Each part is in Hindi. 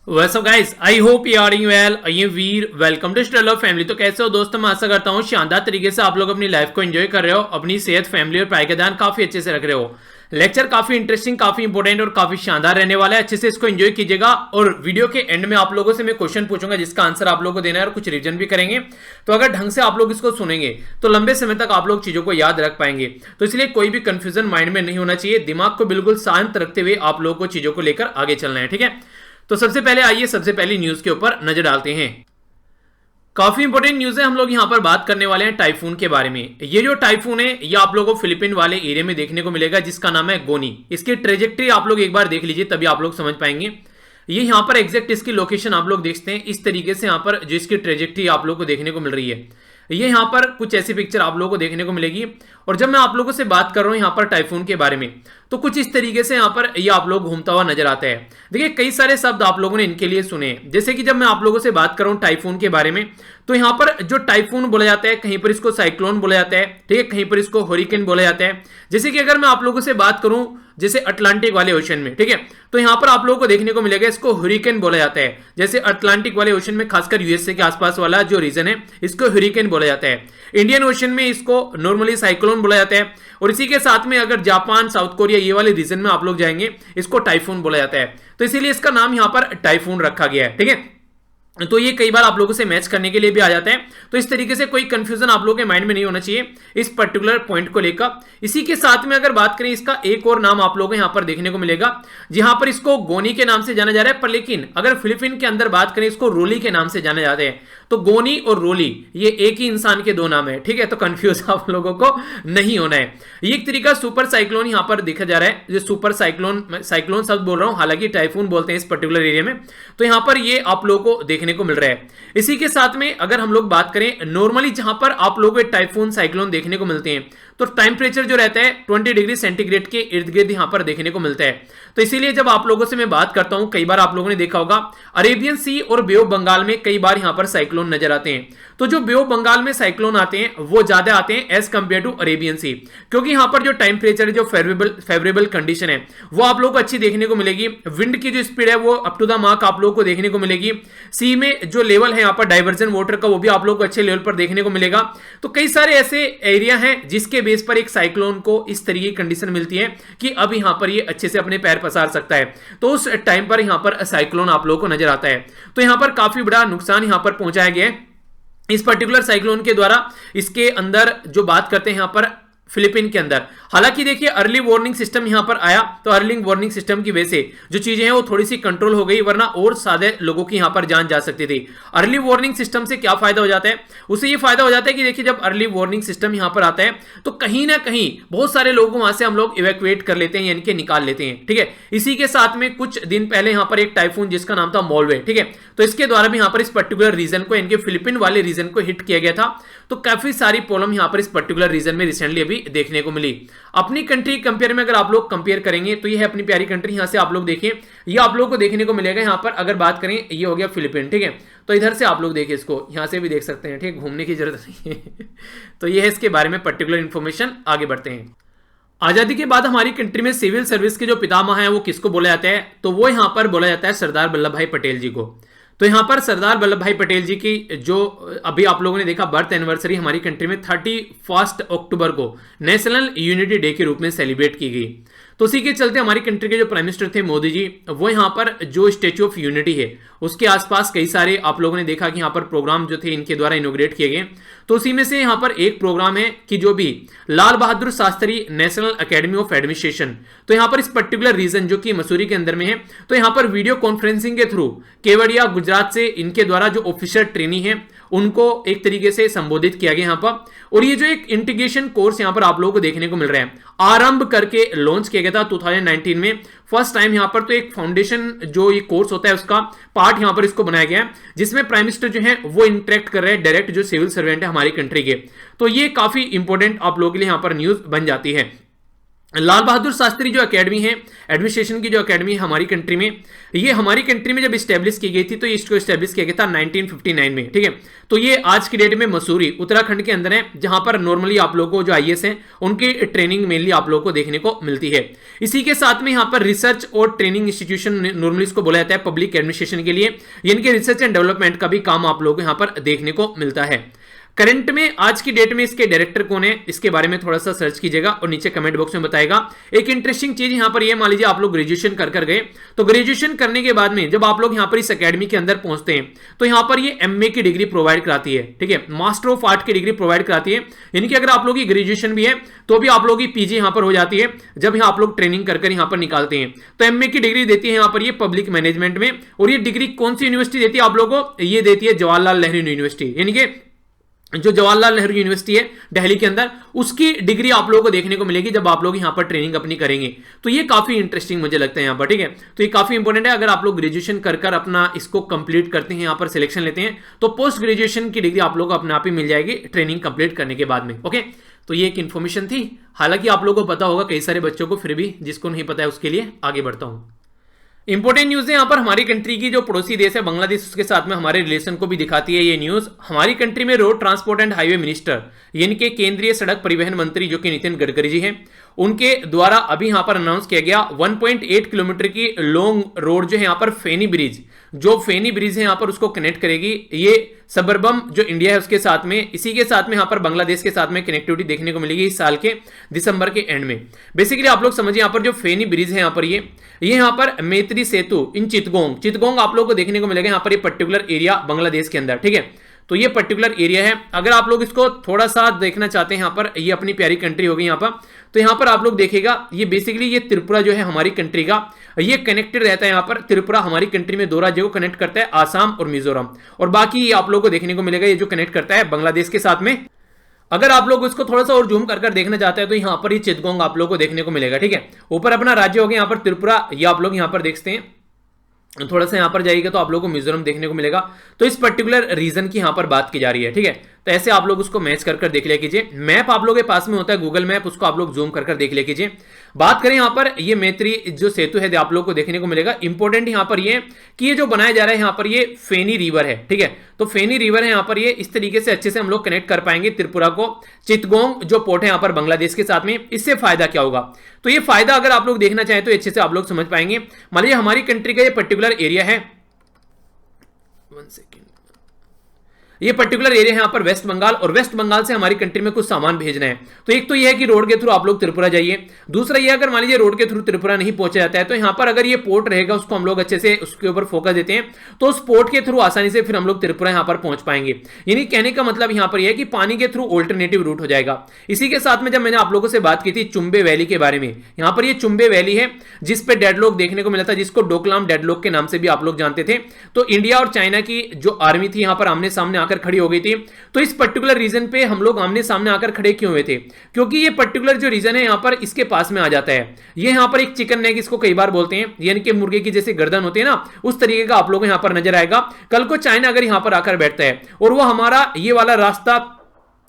What's up guys? I hope you are doing well. I am Veer, welcome to Stellar family. तो कैसे हो दोस्तों? मैं आशा करता हूँ शानदार तरीके से आप लोग अपनी लाइफ को एंजॉय कर रहे हो, अपनी सेहत, फैमिली और पढ़ाई का ध्यान काफी अच्छे से रख रहे हो। लेक्चर काफी इंटरेस्टिंग, काफी इंपॉर्टेंट और काफी शानदार रहने वाला है। अच्छे से इसको एंजॉय कीजिएगा और वीडियो के एंड में आप लोगों से मैं क्वेश्चन पूछूंगा जिसका आंसर आप लोगों को देना है और कुछ रिवीजन भी करेंगे। तो अगर ढंग से आप लोग इसको सुनेंगे तो लंबे समय तक आप लोग चीजों को याद रख पाएंगे। तो इसलिए कोई भी कंफ्यूजन माइंड में नहीं होना चाहिए, दिमाग को बिल्कुल शांत रखते हुए आप लोगों को चीजों को लेकर आगे चलना है। ठीक है, तो सबसे पहले आइए सबसे पहली न्यूज के ऊपर नजर डालते हैं। काफी इंपॉर्टेंट न्यूज है, हम लोग यहां पर बात करने वाले हैं टाइफून के बारे में। ये जो टाइफून है ये आप लोगों को फिलीपीन वाले एरिया में देखने को मिलेगा जिसका नाम है गोनी। इसकी ट्रेजेक्ट्री आप लोग एक बार देख लीजिए तभी आप लोग समझ पाएंगे। ये यहां पर एग्जैक्ट इसकी लोकेशन आप लोग देखते हैं इस तरीके से, यहां पर जो इसकी ट्रेजेक्ट्री आप लोग को देखने को मिल रही है। ये यहां पर कुछ ऐसी पिक्चर आप लोगों को देखने को मिलेगी। और जब मैं आप लोगों से बात कर रहा हूं यहां पर टाइफून के बारे में तो कुछ इस तरीके से यहां पर ये आप लोग घूमता हुआ नजर आता है। देखिए कई सारे शब्द आप लोगों ने इनके लिए सुने हैं, जैसे कि जब मैं आप लोगों से बात कर रहा हूं टाइफून के बारे में तो यहां पर जो टाइफून बोला जाता है, कहीं पर इसको साइक्लोन बोला जाता है, ठीक है, कहीं पर इसको हरिकेन बोला जाता है। जैसे कि अगर मैं आप लोगों से बात करूं जैसे अटलांटिक वाले ओशन में, ठीक है, तो यहां पर आप लोगों को देखने को मिलेगा इसको हरिकेन बोला जाता है। जैसे अटलांटिक वाले ओशन में खासकर यूएसए के आसपास वाला जो रीजन है इसको हरिकेन बोला जाता है। इंडियन ओशन में इसको नॉर्मली साइक्लोन बोला जाता है। और इसी के साथ में अगर जापान, साउथ कोरिया ये वाले रीजन में आप लोग जाएंगे इसको टाइफून बोला जाता है। तो इसीलिए इसका नाम यहां पर टाइफून रखा गया है। ठीक है, तो ये कई बार आप लोगों से मैच करने के लिए भी आ जाता है। तो इस तरीके से कोई कंफ्यूजन आप लोगों के माइंड में नहीं होना चाहिए इस पर्टिकुलर पॉइंट को लेकर। इसी के साथ में अगर बात करें इसका एक और नाम आप लोगों को यहां पर देखने को मिलेगा जहां पर इसको गोनी के नाम से जाना जा रहा है, पर लेकिन अगर फिलीपीन के अंदर बात करें इसको रोली के नाम से जाने जाते हैं। तो गोनी और रोली ये एक ही इंसान के दो नाम है। ठीक है, तो कंफ्यूज आप लोगों को नहीं होना है। ये एक तरीका सुपर साइक्लोन यहां पर देखा जा रहा है, जो सुपर साइक्लोन शब्द बोल रहा हूं, हालांकि टाइफून बोलते हैं इस पर्टिकुलर एरिया में। तो यहां पर ये आप लोगों को देखने को मिल रहा है। इसी के साथ में अगर हम लोग बात करें नॉर्मली जहां पर आप लोगों को टाइफून साइक्लोन देखने को मिलते हैं तो टेम्परेचर जो रहता है 20 डिग्री सेंटीग्रेड के इर्द गिर्द यहां पर देखने को मिलता है। तो इसीलिए जब आप लोगों से मैं बात करता हूं, कई बार आप लोगों ने देखा होगा अरेबियन सी और बे ऑफ बंगाल में कई बार यहां पर साइक्लोन नजर आते हैं। तो जो बे ऑफ बंगाल में साइक्लोन आते हैं वो ज्यादा आते हैं एज कंपेयर टू अरेबियन सी, क्योंकि यहां पर जो टेम्परेचर जो फेवरेबल कंडीशन है वो आप लोगों को अच्छी देखने को मिलेगी। विंड की जो स्पीड है वो अप टू द मार्क आप लोगों को देखने को मिलेगी। सी में जो लेवल है यहां पर डाइवर्जन वाटर का वो भी आप लोगों को अच्छे लेवल पर देखने को मिलेगा। तो कई सारे ऐसे एरिया हैं जिसके बेस पर एक साइक्लोन को इस तरीके की कंडीशन मिलती है कि अब यहां पर ये अच्छे से अपने पैर पसार सकता है। तो उस टाइम पर यहां पर साइक्लोन आप लोगों को नजर आता है। तो यहां पर काफी बड़ा नुकसान यहां पर पहुंचाया गया है इस पर्टिकुलर साइक्लोन के द्वारा। इसके अंदर जो बात करते हैं यहां पर फिलीपीन के अंदर, हालांकि देखिए अर्ली वार्निंग सिस्टम यहां पर आया तो अर्ली वार्निंग सिस्टम की वजह से जो चीजें हैं वो थोड़ी सी कंट्रोल हो गई, वरना और सादे लोगों की यहां पर जान जा सकती थी। अर्ली वार्निंग सिस्टम से क्या फायदा हो जाता है? उसे ये फायदा हो जाता है कि देखिए जब अर्ली वार्निंग सिस्टम यहां पर आता है तो कहीं ना कहीं बहुत सारे लोगों वहां से हम लोग इवैक्यूएट कर लेते हैं, यानी कि निकाल लेते हैं। ठीक है, इसी के साथ में कुछ दिन पहले यहां पर एक टाइफून जिसका नाम था मोलवे, ठीक है, तो इसके द्वारा भी यहां पर इस पर्टिकुलर रीजन को, यानी कि फिलीपीन वाले रीजन को हिट किया गया था। तो काफी सारी प्रॉब्लम यहां पर इस पर्टिकुलर रीजन में रिसेंटली अभी देखने को मिली। अपनी कंट्री कंपेयर में अगर आप लोग कंपेयर करेंगे तो ये है अपनी प्यारी कंट्री। यहां से आप लोग देखिए ये आप लोग को देखने को मिलेगा। यहां पर अगर बात करें ये हो गया फिलीपीन, ठीक है, तो इधर से आप लोग देखिए इसको, यहां से भी देख सकते हैं, ठीक है, घूमने की जरूरत नहीं है। तो ये है इसके बारे में पर्टिकुलर इंफॉर्मेशन। आगे बढ़ते हैं। आजादी के बाद हमारी कंट्री में सिविल सर्विस के जो पितामह हैं वो किसको बोला जाता है? तो वो यहां पर बोला जाता है सरदार वल्लभ भाई पटेल जी को। तो यहां पर सरदार वल्लभ भाई पटेल जी की जो अभी आप लोगों ने देखा बर्थ एनिवर्सरी हमारी कंट्री में 31 अक्टूबर को नेशनल यूनिटी डे के रूप में सेलिब्रेट की गई। तो उसी के चलते हमारी कंट्री के जो प्राइम मिनिस्टर थे मोदी जी, वो यहाँ पर जो स्टेच्यू ऑफ यूनिटी है उसके आसपास कई सारे आप लोगों ने देखा कि यहाँ पर प्रोग्राम जो थे इनके द्वारा इनोग्रेट किए गए। तो उसी में से यहाँ पर एक प्रोग्राम है कि जो भी Lal Bahadur Shastri national academy of administration, तो यहाँ पर इस पर्टिकुलर रीजन जो कि मसूरी के अंदर में है, तो यहाँ पर वीडियो कॉन्फ्रेंसिंग के थ्रू केवड़िया गुजरात से इनके द्वारा जो ऑफिसर ट्रेनी है उनको एक तरीके से संबोधित किया गया यहाँ पर। और ये जो एक इंटीग्रेशन कोर्स यहाँ पर आप लोगों को देखने को मिल रहा है, आरंभ करके लॉन्च किया गया था 2019 में फर्स्ट टाइम यहाँ पर। तो एक फाउंडेशन जो ये कोर्स होता है उसका पार्ट यहाँ पर इसको बनाया गया है, जिसमें प्राइम मिनिस्टर जो है वो इंटरेक्ट कर रहे हैं डायरेक्ट जो सिविल सर्वेंट है हमारी कंट्री के। तो ये काफी इंपॉर्टेंट आप लोगों के लिए यहाँ पर न्यूज बन जाती है। लाल बहादुर शास्त्री जो एकेडमी है, एडमिनिस्ट्रेशन की जो एकेडमी है हमारी कंट्री में, ये हमारी कंट्री में जब स्टैब्लिश की गई थी तो इसको स्टैब्लिश किया गया था 1959 में, ठीक है। तो ये आज की डेट में मसूरी उत्तराखंड के अंदर है, जहां पर नॉर्मली आप लोगों को जो आईएएस हैं उनकी ट्रेनिंग मेनली आप लोगों को देखने को मिलती है। इसी के साथ में यहाँ पर रिसर्च और ट्रेनिंग इंस्टीट्यूशन नॉर्मली इसको बोला जाता है पब्लिक एडमिनिस्ट्रेशन के लिए, इनके रिसर्च एंड डेवलपमेंट का भी काम आप लोगों को यहाँ पर देखने को मिलता है। करंट में आज की डेट में इसके डायरेक्टर कौन है, इसके बारे में थोड़ा सा सर्च कीजिएगा और नीचे कमेंट बॉक्स में बताएगा। एक इंटरेस्टिंग चीज यहां पर ये, मान लीजिए आप लोग ग्रेजुएशन कर गए, तो ग्रेजुएशन करने के बाद में जब आप लोग यहां पर इस एकेडमी के अंदर पहुंचते हैं तो यहां पर ये एमए की डिग्री प्रोवाइड कराती है, ठीक है, मास्टर ऑफ आर्ट की डिग्री प्रोवाइड कराती है। यानी कि अगर आप लोग की ग्रेजुएशन भी है तो भी आप लोग की पीजी यहां पर हो जाती है जब यहां आप लोग ट्रेनिंग कर यहां पर निकालते हैं। तो एमए की डिग्री देती है यहां पर ये पब्लिक मैनेजमेंट में, और ये डिग्री कौन सी यूनिवर्सिटी देती है आप लोगों को, ये देती है जवाहरलाल नेहरू यूनिवर्सिटी, यानी कि जो जवाहरलाल नेहरू यूनिवर्सिटी है दिल्ली के अंदर, उसकी डिग्री आप लोगों को देखने को मिलेगी जब आप लोग यहां पर ट्रेनिंग अपनी करेंगे। तो ये काफी इंटरेस्टिंग मुझे लगता है यहां पर, ठीक है। तो ये काफी इंपॉर्टेंट है, अगर आप लोग ग्रेजुएशन कर अपना इसको कंप्लीट करते हैं, यहां पर सिलेक्शन लेते हैं, तो पोस्ट ग्रेजुएशन की डिग्री आप लोग को अपने आप ही मिल जाएगी ट्रेनिंग कंप्लीट करने के बाद में। ओके, तो ये एक इंफॉर्मेशन थी, हालांकि आप लोगों को पता होगा कई सारे बच्चों को, फिर भी जिसको नहीं पता है उसके लिए आगे बढ़ता हूं। इंपॉर्टेंट न्यूज है यहाँ पर, हमारी कंट्री की जो पड़ोसी देश है बांग्लादेश, उसके साथ में हमारे रिलेशन को भी दिखाती है ये न्यूज। हमारी कंट्री में road transport and highway minister यानी कि केंद्रीय सड़क परिवहन मंत्री जो कि नितिन गडकरी जी हैं, उनके द्वारा अभी यहां पर अनाउंस किया गया 1.8 किलोमीटर की लॉन्ग रोड जो है यहाँ पर फेनी ब्रिज, जो फेनी ब्रिज है यहाँ पर उसको कनेक्ट करेगी। ये सबरबम जो इंडिया है उसके साथ में, इसी के साथ में यहाँ पर बांग्लादेश के साथ में कनेक्टिविटी देखने को मिलेगी इस साल के दिसंबर के एंड में। बेसिकली आप लोग समझिए यहाँ पर जो फेनी ब्रिज है यहाँ पर ये यहाँ पर मैत्री सेतु इन चितगोंग आप लोग को देखने को मिलेगा यहाँ पर, ये पर्टिकुलर एरिया बांग्लादेश के अंदर, ठीक है। तो ये पर्टिकुलर एरिया है, अगर आप लोग इसको थोड़ा सा देखना चाहते हैं यहाँ पर, ये अपनी प्यारी कंट्री होगी यहाँ पर, तो यहाँ पर आप लोग देखिएगा ये बेसिकली ये त्रिपुरा जो है हमारी कंट्री का, ये कनेक्टेड रहता है यहाँ पर। त्रिपुरा हमारी कंट्री में दो राज्यों को कनेक्ट करता है, आसाम और मिजोरम, और बाकी ये आप लोग को देखने को मिलेगा ये जो कनेक्ट करता है बांग्लादेश के साथ में। अगर आप लोग इसको थोड़ा सा और जूम कर देखना चाहते हैं तो यहाँ पर ये चितगोंग आप लोग को देखने को मिलेगा, ठीक है। ऊपर अपना राज्य हो गया यहाँ पर त्रिपुरा, ये आप लोग यहाँ पर देखते हैं, थोड़ा सा यहाँ पर जाइएगा तो आप लोगों को मिजोरम देखने को मिलेगा। तो इस पर्टिकुलर रीजन की यहाँ पर बात की जा रही है, ठीक है। तो ऐसे आप लोग उसको मैच कर देख लिया कीजिए। मैप आप लोगों के पास में होता है गूगल मैप, उसको आप लोग जूम कर देख लिया कीजिए। बात करें यहाँ पर ये मैत्री जो सेतु है आप लोग को देखने को मिलेगा। इंपॉर्टेंट यहाँ पर ये कि ये जो बनाया जा रहा है यहाँ पर ये फेनी रिवर है, ठीक है। तो फेनी रिवर है यहाँ पर, ये इस तरीके से अच्छे से हम लोग कनेक्ट कर पाएंगे त्रिपुरा को चितगोंग जो पोर्ट है यहाँ पर बांग्लादेश के साथ में। इससे फायदा क्या होगा, तो ये फायदा अगर आप लोग देखना चाहें तो अच्छे से आप लोग समझ पाएंगे। मान लीजिए हमारी कंट्री का ये पर्टिकुलर एरिया है, 1 सेकेंड, ये पर्टिकुलर एरिया है यहाँ पर वेस्ट बंगाल, और वेस्ट बंगाल से हमारी कंट्री में कुछ सामान भेजना है। तो एक तो ये है कि रोड के थ्रू आप लोग त्रिपुरा जाइए, दूसरा ये अगर मान लीजिए रोड के थ्रू त्रिपुरा नहीं पहुंचा जाता है तो यहाँ पर अगर ये पोर्ट रहेगा उसको हम लोग अच्छे से उसके ऊपर फोकस देते हैं तो उस पोर्ट के थ्रू आसानी से फिर हम लोग त्रिपुरा यहाँ पर पहुंच पाएंगे। यानी कहने का मतलब यहाँ पर यह है कि पानी के थ्रू ऑल्टरनेटिव रूट हो जाएगा। इसी के साथ में जब मैंने आप लोगों से बात की थी चुंबे वैली के बारे में, यहाँ पर ये चुंबे वैली है जिसपे डेडलॉक देखने को मिला था, जिसको डोकलाम डेडलॉक के नाम से भी आप लोग जानते थे। तो इंडिया और चाइना की जो आर्मी थी यहाँ पर आमने सामने आकर खड़ी हो गई थी। तो इस पर्टिकुलर रीजन पे हम लोग आमने सामने आकर खड़े क्यों हुए थे, क्योंकि ये पर्टिकुलर जो रीजन है यहाँ पर इसके पास में आ जाता है। ये यहाँ पर एक चिकन नेक इसको कई बार बोलते हैं, यानी कि मुर्गे की जैसे गर्दन होती है ना, उस तरीके का आप लोगों को यहाँ पर नजर आएगा। कल को चाइना अगर यहाँ पर आकर बैठता है और वो हमारा ये वाला रास्ता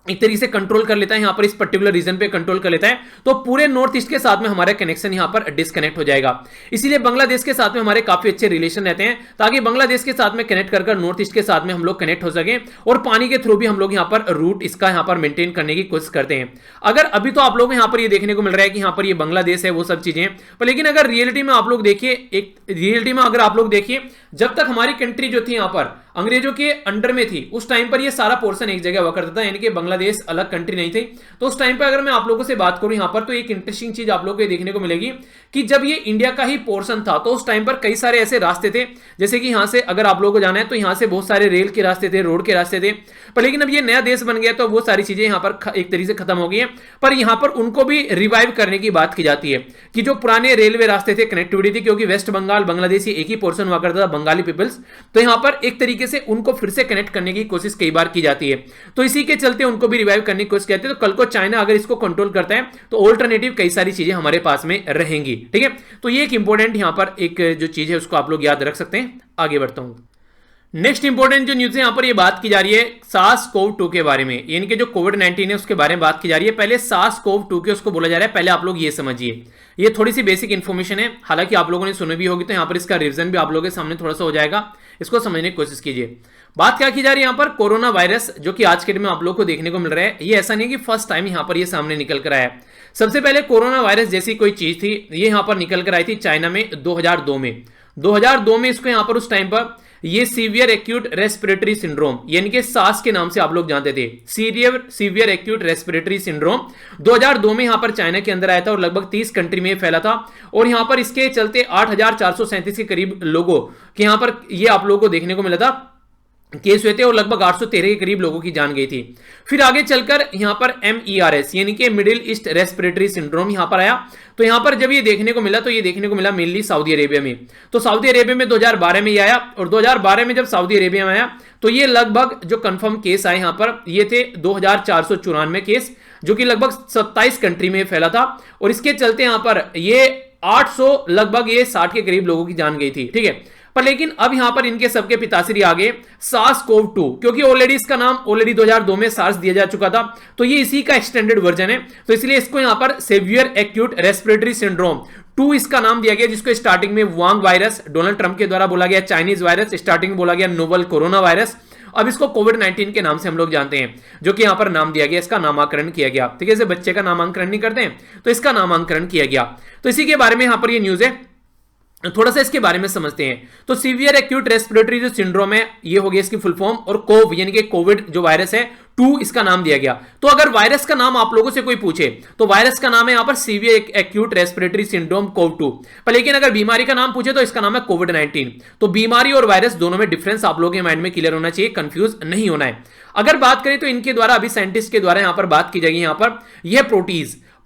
एक तरीके से कंट्रोल कर लेता है, यहाँ पर इस पर्टिकुलर रीजन पे कंट्रोल कर लेता है, तो पूरे नॉर्थ ईस्ट के साथ में हमारा कनेक्शन यहाँ पर डिस्कनेक्ट हो जाएगा। इसीलिए बांग्लादेश के साथ में हमारे काफी अच्छे रिलेशन रहते हैं, ताकि बांग्लादेश के साथ में कनेक्ट कर नॉर्थ ईस्ट के साथ में हम लोग कनेक्ट हो सके, और पानी के थ्रू भी हम लोग यहाँ पर रूट इसका यहाँ पर मेंटेन करने की कोशिश करते हैं। अगर अभी तो आप लोग यहाँ पर ये देखने को मिल रहा है कि यहाँ पर ये बांग्लादेश है वो सब चीजें, पर लेकिन अगर रियलिटी में आप लोग देखिए, एक रियलिटी में अगर आप लोग देखिए, जब तक हमारी कंट्री जो थी यहाँ पर अंग्रेजों के अंडर में थी उस टाइम पर ये सारा पोर्शन एक जगह हुआ करता था, यानी कि बांग्लादेश अलग कंट्री नहीं थी। तो उस टाइम पर अगर मैं आप लोगों से बात करूं यहाँ पर, तो एक इंटरेस्टिंग चीज आप लोगों को देखने को मिलेगी कि जब ये इंडिया का ही पोर्शन था तो उस टाइम पर कई सारे ऐसे रास्ते थे, जैसे कि यहां से अगर आप लोगों को जाना है तो यहां से बहुत सारे रेल के रास्ते थे, रोड के रास्ते थे। पर लेकिन अब ये नया देश बन गया तो वो सारी चीजें यहाँ पर एक तरीके से खत्म हो गई है। पर यहाँ पर उनको भी रिवाइव करने की बात की जाती है कि जो पुराने रेलवे रास्ते थे, कनेक्टिविटी थी, क्योंकि वेस्ट बंगाल बांग्लादेश एक ही पोर्शन हुआ करता था, बंगाली पीपल्स, तो यहाँ पर एक तरीके से उनको फिर से कनेक्ट करने की कोशिश कई बार की जाती है। तो इसी के चलते उनको भी रिवाइव करने की कोशिश करते हैं। तो कल को चाइना अगर इसको कंट्रोल करता है तो ऑल्टरनेटिव कई सारी चीजें हमारे पास में रहेंगी, ठीक है। तो ये एक इंपॉर्टेंट यहाँ पर एक जो चीज है उसको आप लोग याद रख सकते हैं। आगे बढ़ता हूं। नेक्स्ट इंपॉर्टेंट जो न्यूज है यहां पर ये बात की जा रही है सास कोव 2 के बारे में, यानी कि जो कोविड-19 है उसके बारे में बात की जा रही है। पहले सास कोव 2 के उसको बोला जा रहा है, पहले आप लोग ये समझिए। ये थोड़ी सी बेसिक इंफॉर्मेशन है, हालांकि आप लोगों ने सुनी भी होगी, तो यहां पर इसका रिवीजन भी आप लोगों के सामने थोड़ा सा हो जाएगा, इसको समझने की कोशिश कीजिए। बात क्या की जा रही है यहां पर, कोरोना वायरस जो कि आज के दिन में आप लोग को देखने को मिल रहा है। ये ऐसा नहीं कि फर्स्ट टाइम यहां पर ये सामने निकल कर आया। सबसे पहले कोरोना वायरस जैसी कोई चीज थी, ये यहां पर निकल कर आई थी चाइना में 2002 में। 2002 में इसको यहां पर उस टाइम पर ये सीवियर एक्यूट रेस्पिरेटरी सिंड्रोम, यानी कि सास के नाम से आप लोग जानते थे, सीवियर एक्यूट रेस्पिरेटरी सिंड्रोम 2002 में यहां पर चाइना के अंदर आया था और लगभग 30 कंट्री में फैला था। और यहां पर इसके चलते 8,437 के करीब लोगों के यहां पर ये आप लोगों को देखने को मिला था, केस हुए थे, और लगभग 813 के करीब लोगों की जान गई थी। फिर आगे चलकर यहां पर MERS यानी कि मिडिल ईस्ट रेस्पिरेटरी सिंड्रोम यहां पर आया। तो यहां पर जब ये देखने को मिला, तो ये देखने को मिला मेनली सऊदी अरेबिया में। तो सऊदी अरेबिया में 2012 में ये आया, और 2012 में जब सऊदी अरेबिया में आया तो ये लगभग जो कंफर्म केस आए यहां पर ये थे 2,494 केस, जो कि लगभग 27 कंट्री में फैला था। और इसके चलते यहां पर ये 800 लगभग ये 60 के करीब लोगों की जान गई थी, ठीक है। पर लेकिन अब यहां पर इनके सबके पिताश्री आगे सार्स कोव 2, क्योंकि ऑलरेडी इसका नाम ऑलरेडी 2002 में सार्स दिया जा चुका था, तो ये इसी का एक्सटेंडेड वर्जन है, तो इसलिए इसको यहां पर सीवियर एक्यूट रेस्पिरेटरी सिंड्रोम 2 इसका नाम दिया गया, जिसको स्टार्टिंग में वांग वायरस डोनाल्ड ट्रंप के द्वारा बोला गया, चाइनीज वायरस स्टार्टिंग में बोला गया नोवल कोरोना वायरस, अब इसको कोविड-19 के नाम से हम लोग जानते हैं, जो कि यहां पर नाम दिया गया, इसका नामकरण किया गया। ठीक है, जैसे बच्चे का नामकरण नहीं करते हैं, तो इसका नामकरण किया गया। तो इसी के बारे में यहां पर ये न्यूज है, थोड़ा सा इसके बारे में समझते हैं। तो सीवियर एक्यूट रेस्पिरेटरी जो सिंड्रोम है, ये हो गया इसकी फुल फॉर्म, और कोव यानी कि कोविड जो वायरस है 2 इसका नाम दिया गया। तो अगर वायरस का नाम आप लोगों से कोई पूछे तो वायरस का नाम है यहां पर severe acute respiratory syndrome CoV 2, पर लेकिन अगर बीमारी का नाम पूछे तो इसका नाम है कोविड-19। तो बीमारी और वायरस दोनों में डिफरेंस आप लोगों के माइंड में क्लियर होना चाहिए, कंफ्यूज नहीं होना है। अगर बात करें तो इनके द्वारा अभी साइंटिस्ट के द्वारा यहां पर बात की जाएगी, यहां पर यह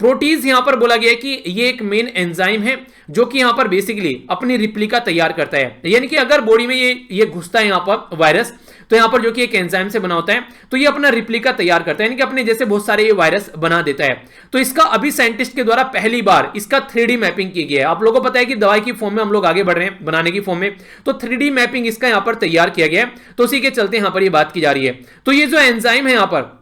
प्रोटीज यहां पर बोला गया कि ये एक मेन एंजाइम है जो कि यहां पर बेसिकली अपनी रिप्लिका तैयार करता है, यानी कि अगर बॉडी में ये घुसता है यहां पर वायरस, तो यहां पर जो कि एक एंजाइम से बना होता है, तो ये अपना रिप्लिका तैयार करता है, यानी कि अपने जैसे बहुत सारे ये वायरस बना देता है। तो इसका अभी साइंटिस्ट के द्वारा पहली बार इसका 3D मैपिंग की गया है। आप लोगों को पता है कि दवाई की फॉर्म में हम लोग आगे बढ़ रहे हैं बनाने की फॉर्म में, तो 3D मैपिंग इसका यहां पर तैयार किया गया है, तो उसी के चलते यहां पर ये बात की जा रही है। तो ये जो एंजाइम है यहां पर,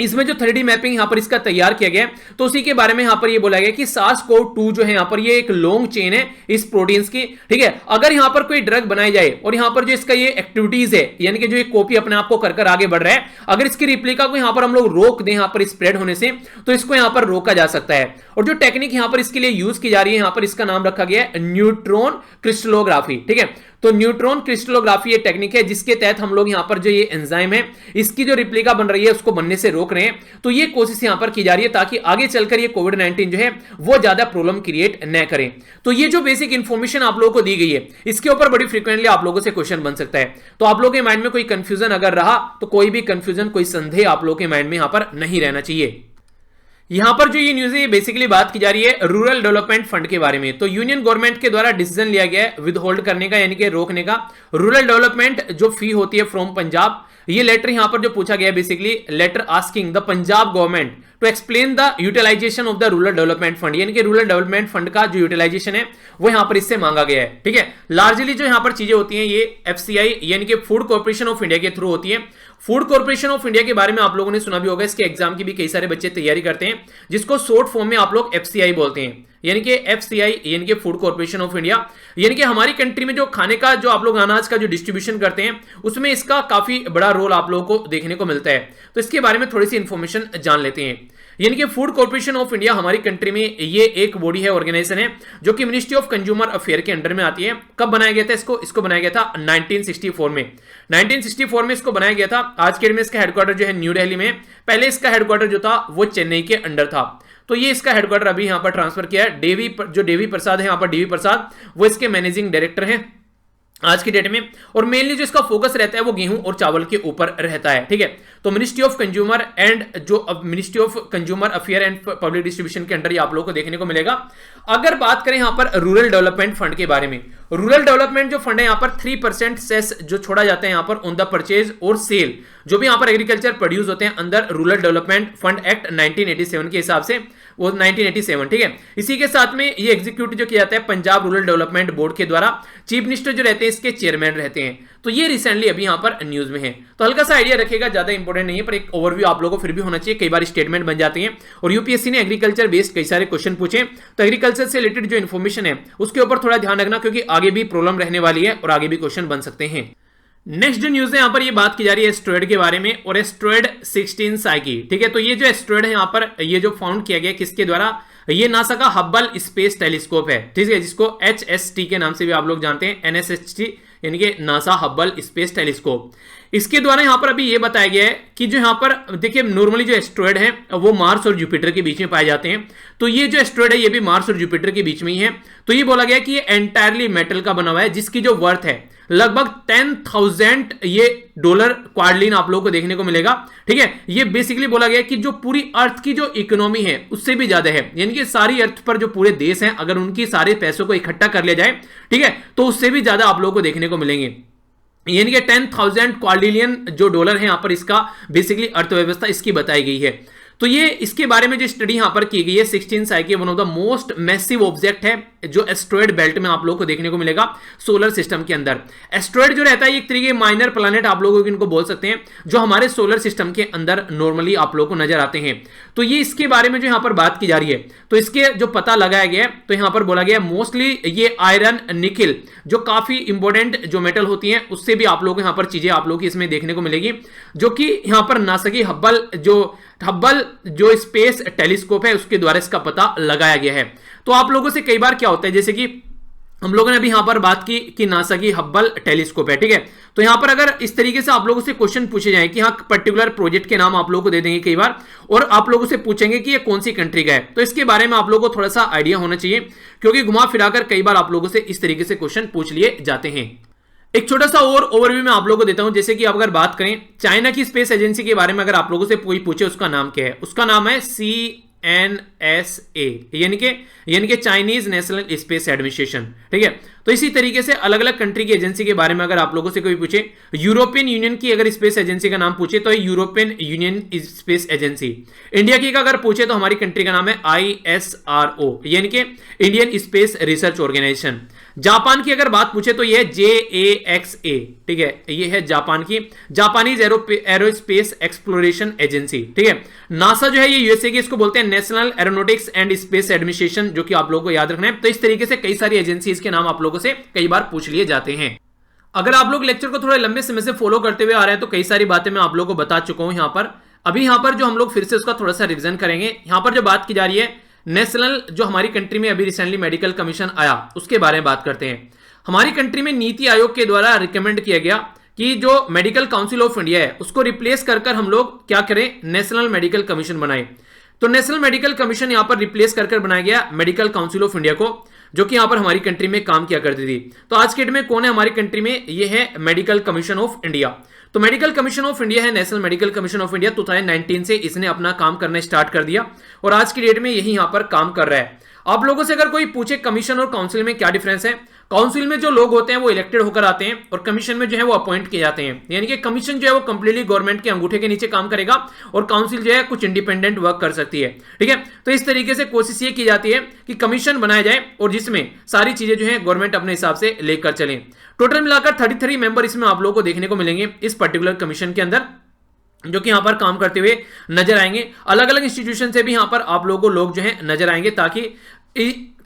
इसमें जो 3D मैपिंग यहां पर इसका तैयार किया गया, तो उसी के बारे में यहां पर ये बोला गया कि सार्स कोव 2 जो है यहां पर ये एक लॉन्ग चेन है इस प्रोटीन्स की, ठीक है। अगर यहां पर कोई ड्रग बनाई जाए और यहां पर जो इसका ये एक्टिविटीज है, यानी कि जो एक कॉपी अपने आप को कर आगे बढ़ रहा है, अगर इसकी रिप्लिका को यहां पर हम लोग रोक दें यहां पर स्प्रेड होने से, तो इसको यहां पर रोका जा सकता है। और जो टेक्निक यहां पर इसके लिए यूज की जा रही है, यहां पर इसका नाम रखा गया है न्यूट्रॉन क्रिस्टलोग्राफी, ठीक है। तो न्यूट्रॉन क्रिस्टलोग्राफी ये टेक्निक है जिसके तहत हम लोग यहां पर जो ये एंजाइम है इसकी जो रिप्लिका बन रही है उसको बनने से रोक रहे हैं। तो ये कोशिश यहां पर की जा रही है ताकि आगे चलकर ये कोविड-19 जो है वो ज्यादा प्रॉब्लम क्रिएट न करें। तो ये जो बेसिक इंफॉर्मेशन आप लोगों को दी गई है, इसके ऊपर बड़ी फ्रीक्वेंटली आप लोगों से क्वेश्चन बन सकता है। तो आप लोगों के माइंड में कोई कंफ्यूजन अगर रहा तो कोई भी कंफ्यूजन, कोई संदेह आप लोगों के माइंड में यहां पर नहीं रहना चाहिए। यहां पर जो ये न्यूज है बेसिकली बात की जा रही है रूरल डेवलपमेंट फंड के बारे में। तो यूनियन गवर्नमेंट के द्वारा डिसीजन लिया गया है विद होल्ड करने का, यानी कि रोकने का, रूरल डेवलपमेंट जो फी होती है फ्रॉम पंजाब। ये लेटर यहां पर जो पूछा गया है, basically letter asking the Punjab government to explain the utilization of the rural development fund, यानी कि रूरल डेवलपमेंट फंड का जो यूटिलाइजेशन है वो यहां पर इससे मांगा गया है, ठीक है। लार्जली जो यहां पर चीजें होती हैं ये FCI यानी कि फूड कॉर्पोरेशन ऑफ इंडिया के थ्रू होती है। फूड कॉर्पोरेशन ऑफ इंडिया के बारे में आप लोगों ने सुना भी होगा, इसके एग्जाम की भी कई सारे बच्चे तैयारी करते हैं, जिसको शॉर्ट फॉर्म में आप लोग FCI बोलते हैं, यानी कि FCI यानी कि फूड कॉर्पोरेशन ऑफ इंडिया। यानी कि हमारी कंट्री में जो खाने का जो आप लोग अनाज का जो डिस्ट्रीब्यूशन करते हैं उसमें इसका काफी बड़ा रोल आप लोगों को देखने को मिलता है। तो इसके बारे में थोड़ी सी इंफॉर्मेशन जान लेते हैं। यानी कि फूड कॉर्पोरेशन ऑफ इंडिया हमारी कंट्री में ये एक बॉडी है, ऑर्गेनाइजेशन है, जो कि मिनिस्ट्री ऑफ कंज्यूमर अफेयर के अंडर में आती है। कब बनाया गया था इसको बनाया गया था 1964 में। 1964 में इसको बनाया गया था। आज के दिन में इसका हेडक्वार्टर जो है न्यू दिल्ली में, पहले इसका हेडक्वार्टर जो था वो चेन्नई के अंडर था। तो ये इसका हेडक्वार्टर अभी यहां पर ट्रांसफर किया है। देवी प्रसाद है यहां पर, देवी प्रसाद, वो इसके मैनेजिंग डायरेक्टर हैं आज की डेट में। और मेनली जो इसका फोकस रहता है वो गेहूं और चावल के ऊपर रहता है, ठीक है। तो मिनिस्ट्री ऑफ कंज्यूमर एंड जो ministry of consumer affair and public distribution के अंडर ये आप लोगों को देखने को मिलेगा। अगर बात करें यहां पर रूरल डेवलपमेंट फंड के बारे में, रूरल डेवलपमेंट जो फंड है यहां पर 3% सेस जो छोड़ा जाता है यहां पर ऑन द परचेज और सेल, जो भी यहां पर एग्रीकल्चर प्रोड्यूस होते हैं अंदर रूरल डेवलपमेंट फंड एक्ट 1987 के हिसाब से, वो 1987, ठीक है। इसी के साथ में ये एग्जीक्यूट जो किया जाता है पंजाब रूरल डेवलपमेंट बोर्ड के द्वारा, चीफ मिनिस्टर जो रहते हैं इसके चेयरमैन रहते हैं। तो ये रिसेंटली अभी यहाँ पर न्यूज में है, तो हल्का सा आइडिया रखेगा, ज्यादा इंपॉर्टेंट नहीं है, पर एक ओवरव्यू आप लोगों को फिर भी होना चाहिए, कई बार स्टेटमेंट बन जाते हैं। और यूपीएससी ने एग्रीकल्चर बेस्ड कई सारे क्वेश्चन पूछे, तो एग्रीकल्चर से रिलेटेड जो इन्फॉर्मेशन है उसके ऊपर थोड़ा ध्यान रखना, क्योंकि आगे भी प्रॉब्लम रहने वाली है और आगे भी क्वेश्चन बन सकते हैं। नेक्स्ट जो न्यूज है यहाँ पर ये बात की जा रही है एस्ट्रॉयड के बारे में, और एस्ट्रॉयड 16 साइकी, ठीक है। तो ये जो एस्ट्रॉयड है यहाँ पर ये जो फाउंड किया गया किसके द्वारा, ये नासा का हब्बल स्पेस टेलीस्कोप है, ठीक है, जिसको HST के नाम से भी आप लोग जानते हैं, NSHT यानी कि नासा हब्बल स्पेस टेलीस्कोप। इसके द्वारा यहाँ पर अभी ये बताया गया है कि जो यहाँ पर देखिए नॉर्मली जो एस्ट्रॉयड है वो मार्स और जुपिटर के बीच में पाए जाते हैं, तो ये जो एस्ट्रॉयड है ये भी मार्स और जुपिटर के बीच में ही है। तो ये बोला गया कि ये एंटायरली मेटल का बना हुआ है, जिसकी जो वर्थ है लगभग 10,000 ये डॉलर क्वाड्रलिन आप लोगों को देखने को मिलेगा, ठीक है। ये बेसिकली बोला गया कि जो पूरी अर्थ की जो इकोनॉमी है उससे भी ज्यादा है, यानी कि सारी अर्थ पर जो पूरे देश हैं अगर उनकी सारे पैसों को इकट्ठा कर लिया जाए, ठीक है, तो उससे भी ज्यादा आप लोगों को देखने को मिलेंगे, यानी कि 10,000 क्वाड्रिलियन जो डॉलर है यहाँ पर इसका बेसिकली अर्थव्यवस्था इसकी बताई गई है। तो ये इसके बारे में जो स्टडी यहां पर की गई है 16 psyche one of the most massive object है जो एस्ट्रॉयड बेल्ट में आप लोगों को देखने को मिलेगा सोलर सिस्टम के अंदर। एस्ट्रॉयड जो रहता है एक तरीके माइनर प्लैनेट आप लोगों को इनको बोल सकते हैं, जो हमारे सोलर सिस्टम के अंदर नॉर्मली आप लोगों को नजर आते हैं। तो ये इसके बारे में जो यहां पर बात की जा रही है, तो इसके जो पता लगाया गया तो यहां पर बोला गया मोस्टली ये आयरन निकिल जो काफी इंपॉर्टेंट जो मेटल होती है उससे भी आप लोगों को यहां पर चीजें आप लोगों की इसमें देखने को मिलेगी, जो कि यहां पर नासा की हब्बल जो स्पेस टेलीस्कोप है उसके द्वारा इसका पता लगाया गया है। तो आप लोगों से कई बार क्या होता है, जैसे कि हम लोगों ने अभी यहां पर बात की कि नासा की हब्बल टेलीस्कोप है, ठीक है, तो यहां पर अगर इस तरीके से आप लोगों से क्वेश्चन पूछे जाए कि हाँ पर्टिकुलर प्रोजेक्ट के नाम आप लोगों को दे देंगे कई बार, और आप लोगों से पूछेंगे कि ये कौन सी कंट्री का है, तो इसके बारे में आप लोगों को थोड़ा सा आइडिया होना चाहिए, क्योंकि घुमा फिराकर कई बार आप लोगों से इस तरीके से क्वेश्चन पूछ लिए जाते हैं। एक छोटा सा और ओवरव्यू मैं आप लोगों को देता हूं, जैसे कि आप अगर बात करें चाइना की स्पेस एजेंसी के बारे में, अगर आप लोगों से कोई पूछे उसका नाम क्या है, उसका नाम है CNSA, यानी कि चाइनीज नेशनल स्पेस एडमिनिस्ट्रेशन, ठीक है। तो इसी तरीके से अलग अलग कंट्री की एजेंसी के बारे में अगर आप लोगों से कोई पूछे, यूरोपियन यूनियन की अगर स्पेस एजेंसी का नाम पूछे तो European union space agency. India की अगर पूछे तो हमारी कंट्री का नाम है ISRO, यानी कि Indian Space Research Organisation. Japan की अगर बात पूछे तो यह है JAXA, ठीक है, यह है जापान की जापानीज एरोस्पेस एक्सप्लोरेशन एजेंसी, ठीक है। नासा जो है ये यूएसए की, इसको बोलते हैं national aeronautics and space administration, जो कि आप लोगों को याद रखना है। तो इस तरीके से कई सारी एजेंसीज के नाम आप लोगों से कई बार पूछ लिए जाते हैं। अगर आप लोग लेक्चर को थोड़े लंबे समय से फॉलो करते हुए आ रहे हैं तो कई सारी बातें मैं आप लोगों को बता चुका हूं यहां पर। अभी यहां पर जो हम लोग फिर से उसका थोड़ा सा रिवीजन करेंगे, यहां पर जो बात की जा रही है नेशनल जो हमारी कंट्री में अभी रिसेंटली मेडिकल कमीशन आया उसके बारे में बात करते हैं। हमारी कंट्री में नीति आयोग के द्वारा रिकमेंड किया गया कि जो मेडिकल काउंसिल ऑफ इंडिया है उसको रिप्लेस कर हम लोग क्या करें, नेशनल मेडिकल कमीशन बनाए। तो नेशनल मेडिकल कमीशन यहां पर रिप्लेस कर बनाया गया मेडिकल काउंसिल ऑफ इंडिया को, जो कि यहां पर हमारी कंट्री में काम किया करती थी। तो आज के डेट में कौन है हमारी कंट्री में, ये है मेडिकल कमीशन ऑफ इंडिया। तो मेडिकल कमीशन ऑफ इंडिया है national medical commission of India, 2019 से इसने अपना काम करना स्टार्ट कर दिया और आज की डेट में यही यहां पर काम कर रहा है। आप लोगों से अगर कोई पूछे कमीशन और काउंसिल में क्या डिफरेंस है, काउंसिल में जो लोग होते हैं वो इलेक्टेड होकर आते हैं और कमीशन में जो है वो अपॉइंट किए जाते हैं, यानी कि कमीशन जो है वो कंप्लीटली गवर्नमेंट के अंगूठे के नीचे काम करेगा और काउंसिल जो है कुछ इंडिपेंडेंट वर्क कर सकती है, ठीक है। तो इस तरीके से कोशिश ये की जाती है कि कमीशन बनाया जाए और जिसमें सारी चीजें जो है गवर्नमेंट अपने हिसाब से लेकर चले। टोटल मिलाकर 33 मेंबर इसमें आप लोगों को देखने को मिलेंगे इस पर्टिकुलर कमीशन के अंदर, जो कि यहां पर काम करते हुए नजर आएंगे। अलग अलग इंस्टीट्यूशन से भी यहां पर आप लोगों को लोग जो है नजर आएंगे, ताकि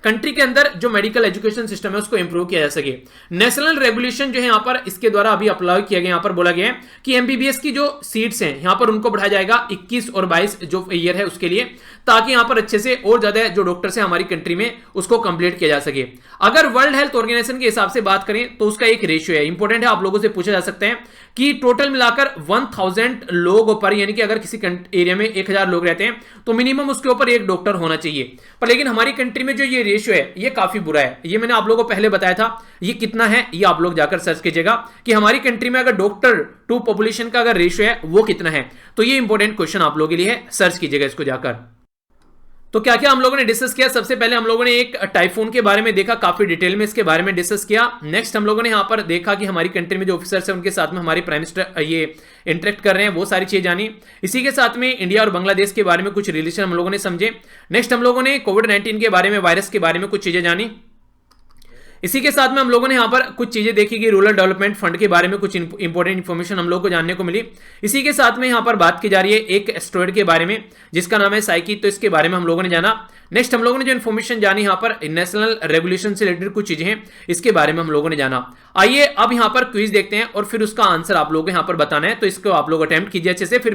कंट्री के अंदर जो मेडिकल एजुकेशन सिस्टम है उसको इंप्रूव किया जा सके। नेशनल रेगुलेशन जो है यहाँ पर इसके द्वारा अभी अप्लाई किया गया, यहाँ पर बोला गया है कि एमबीबीएस की जो सीट्स हैं यहाँ पर उनको बढ़ाया जाएगा 21 और 22 जो ईयर है उसके लिए, ताकि यहाँ पर अच्छे से और ज्यादा जो डॉक्टर्स हैं हमारी कंट्री में उसको कंप्लीट किया जा सके। अगर वर्ल्ड हेल्थ ऑर्गेनाइजेशन के हिसाब से बात करें तो उसका एक रेशियो है, इंपॉर्टेंट है, आप लोगों से पूछा जा सकता है कि टोटल मिलाकर 1000 लोगों पर, यानी कि अगर किसी एरिया में 1000 लोग रहते हैं तो मिनिमम उसके ऊपर एक डॉक्टर होना चाहिए। पर लेकिन हमारी कंट्री में जो ये रेशियो है ये काफी बुरा है, ये मैंने आप लोगों को पहले बताया था। ये कितना है ये आप लोग जाकर सर्च कीजिएगा कि हमारी कंट्री में अगर डॉक्टर टू पॉपुलेशन का अगर रेशियो है वो कितना है, तो ये इंपॉर्टेंट क्वेश्चन आप लोगों के लिए है, सर्च कीजिएगा इसको जाकर। तो क्या क्या हम लोगों ने डिस्कस किया, सबसे पहले हम लोगों ने एक टाइफून के बारे में देखा, काफी डिटेल में इसके बारे में डिस्कस किया। नेक्स्ट हम लोगों ने यहाँ पर देखा कि हमारी कंट्री में जो ऑफिसर्स हैं उनके साथ में हमारी प्राइम मिनिस्टर ये इंटरेक्ट कर रहे हैं, वो सारी चीजें जानी। इसी के साथ में इंडिया और बांग्लादेश के बारे में कुछ रिलेशन हम लोगों ने समझे। नेक्स्ट हम लोगों ने कोविड-19 के बारे में, वायरस के बारे में कुछ चीजें जानी। इसी के साथ में हम लोगों ने यहाँ पर कुछ चीजें देखी कि रूरल डेवलपमेंट फंड के बारे में कुछ इंपॉर्टेंट इन्फॉर्मेशन हम लोग को जानने को मिली। इसी के साथ में यहाँ पर बात की जा रही है एक एस्ट्रॉइड के बारे में जिसका नाम है साइकी, तो इसके बारे में हम लोगों ने जाना। नेक्स्ट हम लोगों ने जो इन्फॉर्मेशन जानी यहाँ पर नेशनल रेगुलेशन से रिलेटेड कुछ चीजें हैं, इसके बारे में हम लोगों ने जाना। आइए अब यहाँ पर क्विज देखते हैं और फिर उसका आंसर आप लोगों को यहाँ पर बताना है, तो इसको आप लोग अटेम्प्ट कीजिए अच्छे से, फिर